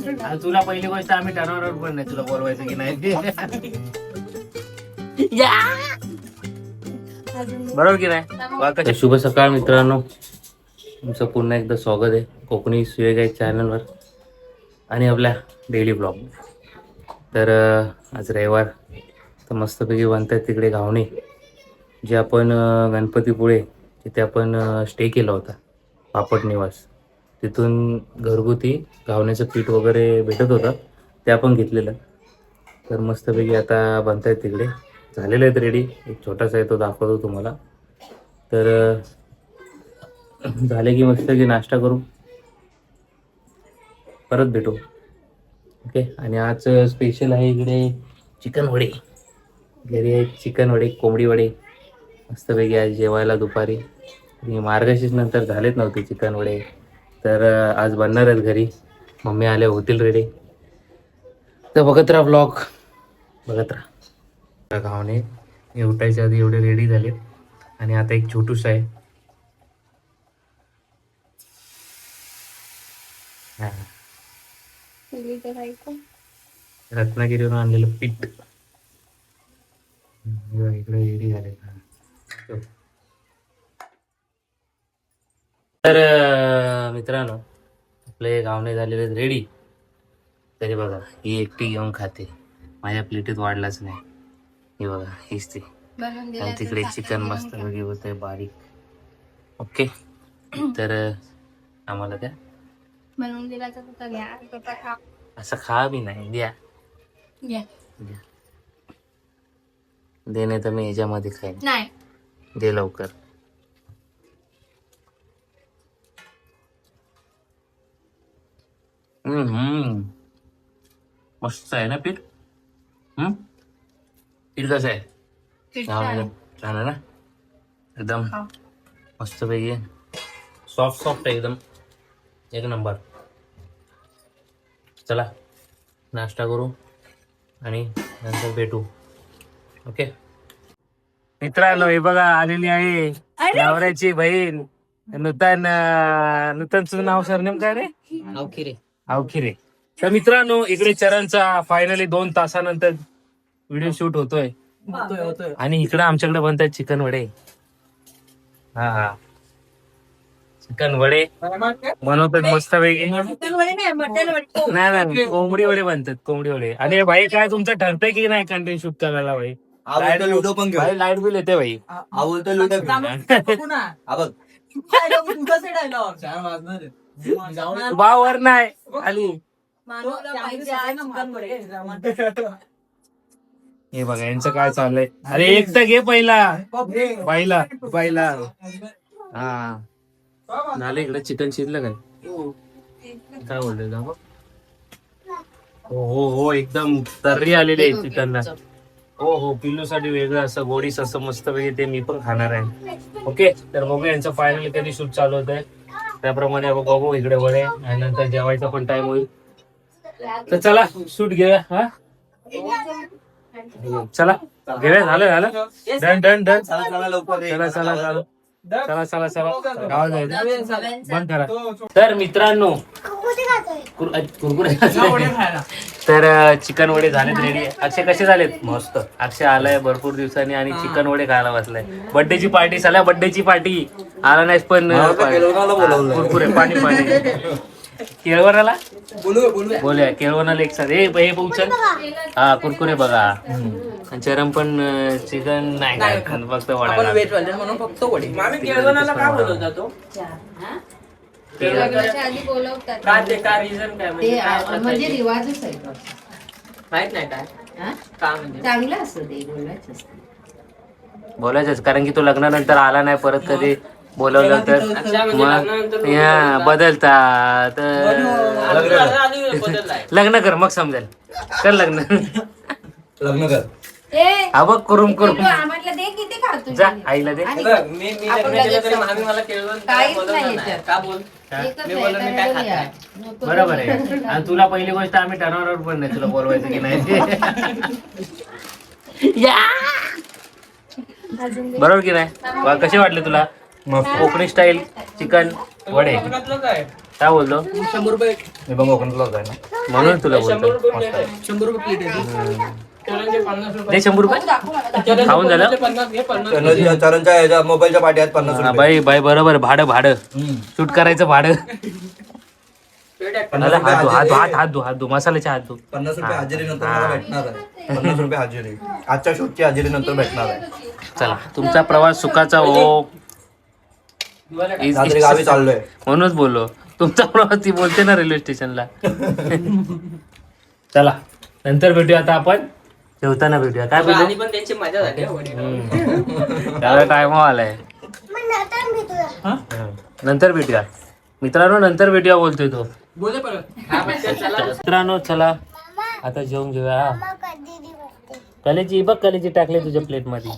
आणि तुला पहिली गोष्ट आम्ही टर्नवर पण नाही तुला बोलवायचं की नाही बरोबर की नाही. शुभ सकाळ मित्रांनो, तुमचं पुन्हा एकदा स्वागत आहे कोकणी सुयोग चॅनलवर आणि आपल्या डेली ब्लॉग. तर आज रविवार तर मस्तपैकी बनतात तिकडे घावणे, जे आपण गणपतीपुळे तिथे आपण स्टे केला होता पापड निवास. तिथून घरगुती घावण्याचं पीठ वगैरे भेटत होतं ते आपण घेतलेलं. तर मस्तपैकी आता बनतायत तिकडे, झालेले आहेत रेडी. एक छोटासा आहे तो दाखवतो तुम्हाला. तर झाले की मस्त की नाश्ता करू, परत भेटू. ओके. आणि आज स्पेशल आहे इकडे चिकन वडे. घरी आहे चिकन वडे, कोंबडी वडे मस्तपैकी आज जेवायला दुपारी. आणि मार्गशीर्ष नंतर झालेच नव्हते चिकन वडे, तर आज बनणार आहेत घरी. मम्मी आले होतील रेडी. तर बघत राहा ब्लॉग, बघत राहा. घावणे उठायच्या आधी एवढे रेडी झाले. आणि आता एक छोटूस आहे. हा, रत्नागिरीवरून आणलेलं पीठ इकडे रेडी झाले. तर मित्रांनो, आपले घावणे झालेले रेडी. तरी बघा ही एकटी घेऊन खाते, माझ्या प्लेटीत वाढलाच नाही. हे बघा हीच ती. आणि तिकडे चिकन मस्त वगैरे होत आहे बारीक. ओके. तर आम्हाला द्या बनवून दिला तर घ्या. असं खा बी नाही, द्या दे, नाही तर मी याच्यामध्ये खाईन. नाही दे लवकर. मस्त आहे ना पीठ. पीठ कसं आहे? छान आहे ना, एकदम मस्त पैकी सॉफ्ट आहे एकदम, एक नंबर. चला नाश्ता करू आणि नंतर भेटू. ओके मित्रांनो, हे बघा आलेली आहे नवऱ्याची बहीण नूतनचं नाव सरनेम काय रे? अवखिरे. तर मित्रांनो, इकडे चरणचा फायनली 2 तासानंतर व्हिडिओ शूट होतोय. आणि इकडे आमच्याकडे बनतात चिकन वडे. हा, चिकन वडे बनवतात मस्त पैकी. नाही कोंबडी वडे बनतात, कोंबडी वडे. आणि भाई काय तुमचं ठरतंय की नाही कंटेंट शूट करायला? भाई लाईट बिल येते भाई. वर नाही आली. हे बघा यांचं काय चाललंय. अरे एक तर घे पहिला बाईला. हा झालं. इकडे चिकन शिजलं काय बोलतोय? हो एकदम तर्री आलेली आहे चिकनला. हो पिल्लू साठी वेगळं असं गोडीस असं मस्त पैकी ते मी पण खाणार आहे. ओके. तर बघू यांचं फायनल कधी शूट चालू होत आहे, त्याप्रमाणे बघू इकडे वडे. आणि नंतर जेवायचा पण टाइम होईल. तर चला शूट घेऊया. हा चला घेऊया. झालं डन. चला गावात जायचं, बंद करा. तर मित्रांनो, कुरकुरे तर चिकन वडे झालेत रेडी. अक्षय कसे झालेत? मस्त. अक्षय आलाय भरपूर दिवसांनी आणि चिकन वडे खायला बसलाय. बर्थडेची पार्टी झाल्या, बर्थडेची पार्टी आला नाहीस पण कुरकुरे पाणी केळवणाला बोलूया. केळवणाला एक साथ हे पोचल. हा कुरकुरे बघा. चरम पण चिकन नाही काय फक्त वडा म्हणून फक्त वडे. म्हणजे रिवाजच आहे, माहित नाही काय चांगलं असतं ते बोलायचंच. कारण की तो लग्नानंतर आला नाही परत कधी बोलवलं तर मग बदलतात. लग्न कर मग समजेल. कर लग्न कर. बघ करून जा आईला दे. बरोबर आहे. आणि तुला पहिली गोष्ट आम्ही टर्नवर पण नाही तुला बोलवायचं की नाही बरोबर की नाही? कसे वाटले तुला कोकणी स्टाईल चिकन वडे? काय बोलतो 100 रुपये मी बघ कोकणातलाच आहे ना. म्हणून तुला 100 बोलतो रुपये प्लेट आहे. 100 रुपये प्लेट आहे. चरणचे 50 रुपये. दे 100 रुपये चरणचे खाऊन झालं? 50 घे 50. चरणच्या ह्याच्या मोबाईलच्या पाठी आहेत 50 हा, रुपये. बाई बाई बरोबर भाडं शूट करायचं भाडं प्लेट आहे. 50 अरे रुपये हात धु हात धु मसाल्याचे हात धु 50 रुपये हजेरी नंतर मला भेटणार आहे. 50 रुपये हजेरी आजच्या शूटची हजेरी नंतर भेटणार आहे. चला तुमचा प्रवास सुखाचा हो रात्री गावी चाललोय. म्हणूनच बोललो तुमचा प्रवास ती बोलते ना रेल्वे स्टेशनला चला नंतर भेटूया आता आपण जेवताना भेटूया काय बोलतो आणि पण त्यांची मजा झाली हो. त्याला टाइम आलाय नंतर भेटूया मित्रांनो नंतर भेटूया बोलतोय तो बोले परत. हा, पण चला. मित्रांनो चला आता जेवून घेऊया कलेजी बघ कलेजी टाकले तुझ्या प्लेट मध्ये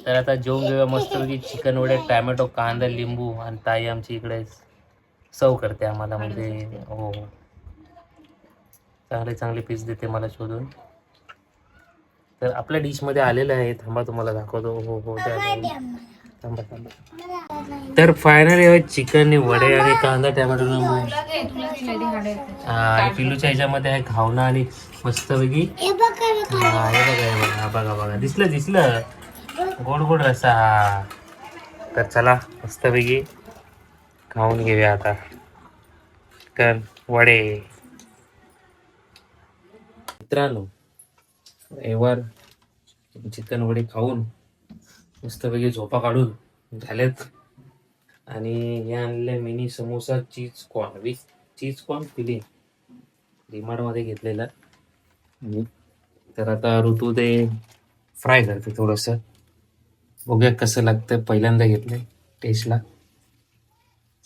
तर आता जेवून घेऊया मस्तपैकी चिकन वडे टॅमॅटो कांदा लिंबू आणि ताई आमची इकडे सर्व करते आम्हाला म्हणजे हो चांगले चांगले पीस देते मला शोधून तर आपल्या डिश मध्ये आलेलं आहे थांबा तुम्हाला दाखवतो हो हो थांबा थांबा तर फायनली चिकन वडे आणि कांदा टॅमॅटो लिंबू आणि पिलूच्या ह्याच्यामध्ये आहे खावणं आणि मस्तपैकी हे बघा हा बघा बघा दिसलं गोड गोड रसा हा तर चला मस्तपैकी खाऊन घेऊया आता चिकन वडे मित्रांनो रविवार चिकन वडे खाऊन मस्तपैकी झोपा काढून झालेत आणि हे आणले mini samosa cheese corn with cheese corn filling DMart मध्ये घेतलेला तर आता ऋतू ते फ्राय करते थोडंसं बघूया कसं लागतं पहिल्यांदा घेतलंय टेस्टला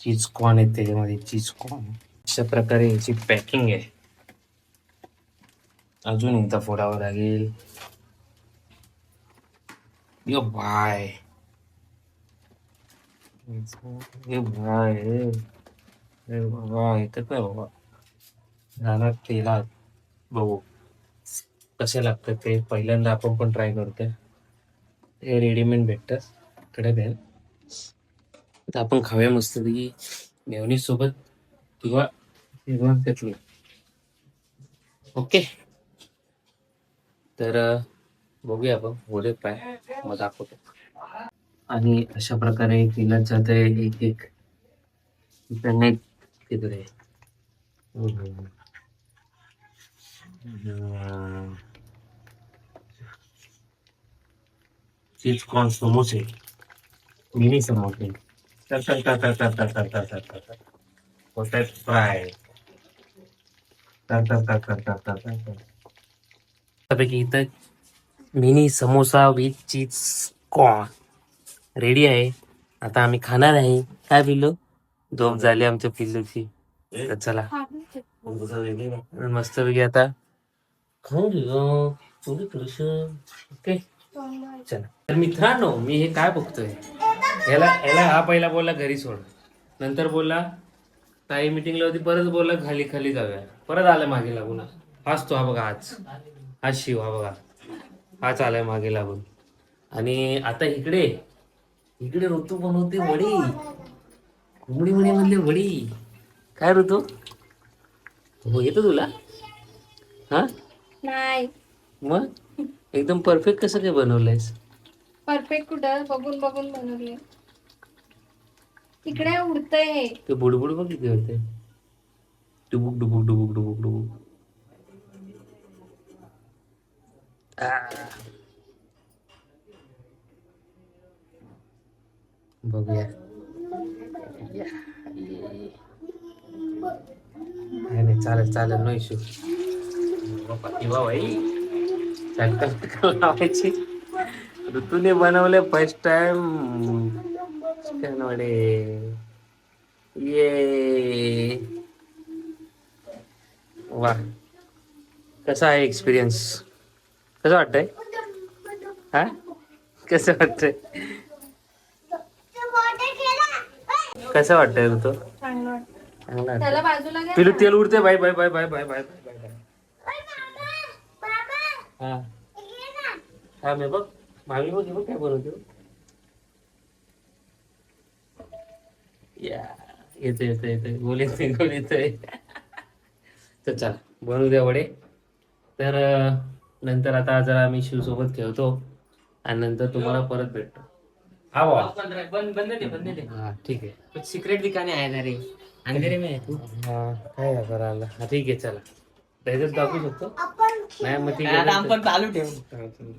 चीज कॉर्न आहे त्याच्यामध्ये चीज कॉर्न अशा प्रकारे याची पॅकिंग आहे अजून एकदा फोडावं लागेल यो भाय ये भाय हे बाबा ऐकत नाही बाबा राहणार तेलात बघू कसे लागतं ते पहिल्यांदा आपण पण ट्राय करतोय हे रेडीमेड भेटतं कडे भेल तर आपण खाऊया मस्तपैकी मेयोनीज सोबत किंवा शेजवान चटणी ओके तर बघूया आपण बोलत काय मग दाखवतो आणि अशा प्रकारे केलं जाते एक एक इंटरनेट तिकडे चीज कॉर्न समोसे मिनी समोसे होतात फ्राय त्यापैकी इथं mini samosa with cheese corn ready आहे आता आम्ही खाणार आहे काय पिल्लू झोप झाली आमच्या पिल्लूची तर चला मस्तपैकी आता खाऊन घेऊ थोडी थोडस ओके चला तर मित्रांनो मी हे काय बघतोय याला हा पहिला बोलला घरी सोड नंतर बोलला ताई मीटिंगला होती परत बोलला खाली खाली जाऊया परत आलं मागे लागून हाच तो हा बघा आज शिव हा बघा हाच आलाय मागे लागून आणि आता इकडे ऋतू बनवते वडी कोंबडी वडी म्हणले वडी काय ऋतू हो येतो तुला हा नाही मग एकदम परफेक्ट कसं काय बनवलंयस परफेक्ट कुठं बघून बघून बनवले तिकडे उडतंय ते बुडबुड बघ किती होते डुबुक डुबुक डुबुक डुबुक डुबुक बघूया नाही चालेल नो इश्यू भाई चटकन लावायची ऋतूने बनवले फर्स्ट टाइम चिकन वडे ये वा कसा आहे एक्सपिरियन्स कसं वाटतंय हा कसं वाटतंय कसं वाटतंय ऋतू चांगलं चांगला त्याला बाजूला घे पिलू तेल उडते bye bye bye bye bye bye bye हा हा मी बघ मागली बघ काय बनवतो या येतोय बोलतोय तर चला बनवू द्या वडे. तर नंतर आता जरा आम्ही शिवसोबत खेळतो आणि नंतर तुम्हाला परत भेटतो. हा बाबा बंद हा ठीक आहे. कुछ सीक्रेट दिखाने आया था रे, अंधेरे में है तू. हा काय करायला हा ठीक आहे चला. त्याच्यात दाखवू शकतो नाही मग ठीक आता आहे. आपण चालू ठेवू. हा, चला.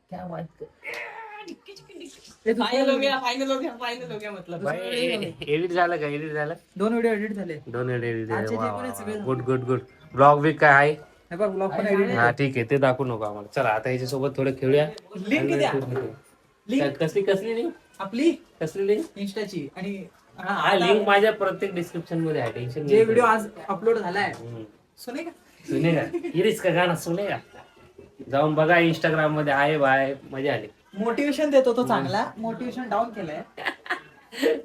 क्या बात कर फाइनल हो गया मतलब. एडिट झालं का एडिट झालं 2 व्हिडिओ एडिट झाले. दोन एडिट आजचे जे पण आहेत सगळे good good good. Blog week काय आहे हे बघ ब्लॉग पण एडिट. हा ठीक आहे ते दाखवू नको आम्हाला. चला आता याच्यासोबत थोडं खेळूया. लिंक द्या. लिंक कसली लिंक आपली कसली लिंक इन्स्टाची आणि हा लिंक माझ्या प्रत्येक डिस्क्रिप्शन मध्ये आहे. टेन्शन जे व्हिडिओ आज अपलोड झालाय सुने का सुनेगा इरिस का गाणं सुनेगा जाऊन बघा इंस्टाग्राम मध्ये आहे बाय मजा आली. मोटिवेशन देतो तो चांगला. मोटिवेशन डाऊन केलंय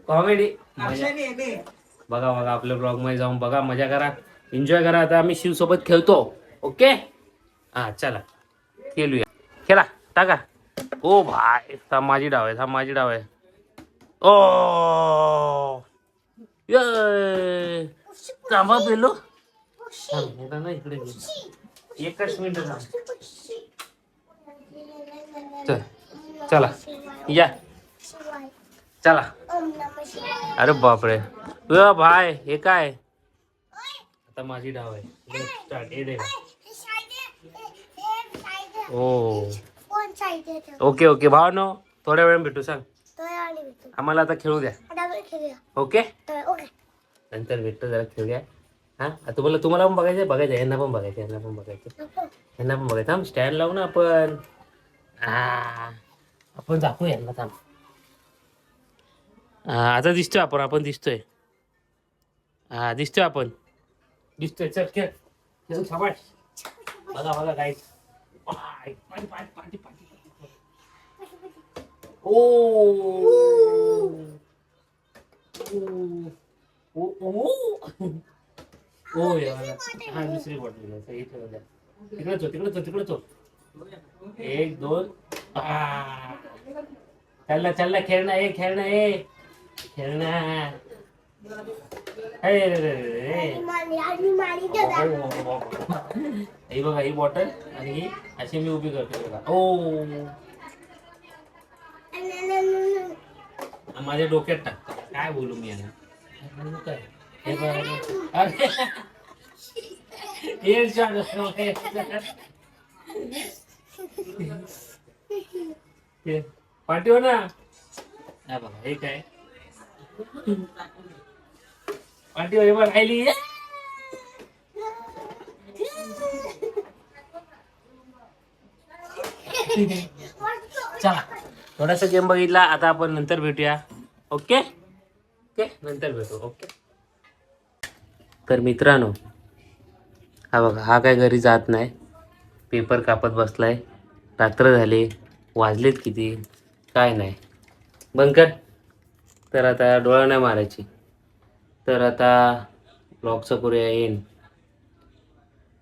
कॉमेडी अक्षयने येणे. बघा आपल्या ब्लॉग मध्ये जाऊन बघा मजा करा एन्जॉय करा. आता आम्ही शिव सोबत खेळतो. ओके हा चला खेळूया. खेळा टाका. ओ भाई थांब माझी डाव आहे ओ ये थांबा पेलो ना इकडे एकच मिनिट थांब. चला या चला. अरे बापरे भाई हे काय आता माझी डाव आहे. स्टार्ट हे दे ओ ओके भावनो थोड्या वेळ भेटू सांग आम्हाला. आता खेळू द्या ओके नंतर भेटतो जरा खेळूया. हा तुम्हाला पण बघायचं यांना पण बघायचं. थांब स्टँड लावू ना आपण दाखवू यांना थांब. आता दिसतोय आपण दिसतोय. दिसतोय चल खेळ बघा काय ओ यार हा दुसरी बॉटल तिकडे 1 2 चल खेळणं ही बघा ही बॉटल आणि ही अशी मी उभी करतो बघा. ओ माझ्या डोक्यात टाकतो काय बोलू मी यांना. पाठीवर ना बघा हे काय पाठीवर हे बघ राहिली. चला थोडासा गेम बघितला. आता आपण नंतर भेटूया. ओके नंतर भेटू. ओके तर मित्रांनो हा बघा हा काय घरी जात नाही. पेपर कापत बसलाय. रात्र झाली वाजलेत किती काय नाही बंद कर. तर आता डोळा नाही मारायची. तर आता ब्लॉगचं करूया एंड.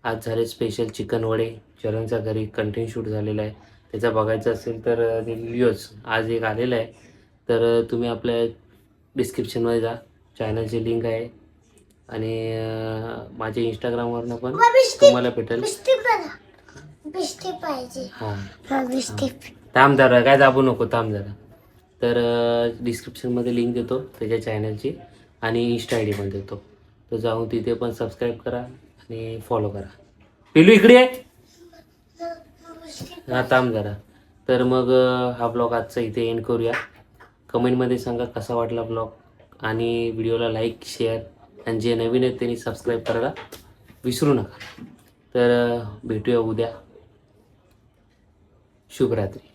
आज झाले स्पेशल चिकन वडे. चरणच्या घरी कंटेंट शूट झालेला आहे. त्याचा बघायचं असेल तर ते व्हिडिओज आज एक आलेला आहे. तर तुम्ही आपल्या डिस्क्रिप्शनमध्ये जा. चॅनलची लिंक आहे आणि माझ्या इंस्टाग्रामवरनं पण तुम्हाला भेटेल. थांब जरा काय दाबू नको थांब जरा. तर डिस्क्रिप्शनमध्ये लिंक देतो त्याच्या चॅनलची आणि इंस्टा आय डी पण देतो. तर जाऊन तिथे पण सबस्क्राईब करा आणि फॉलो करा. पिलू इकडे आहे हा थांब जरा. तर मग हा ब्लॉग आजचा इथे एंड करूया. कमेंटमध्ये सांगा कसा वाटला ब्लॉग आणि व्हिडिओला लाईक शेअर आणि जे नवीन आहेत त्यांनी सबस्क्राईब करायला विसरू नका. तर भेटूया उद्या. शुभरात्री.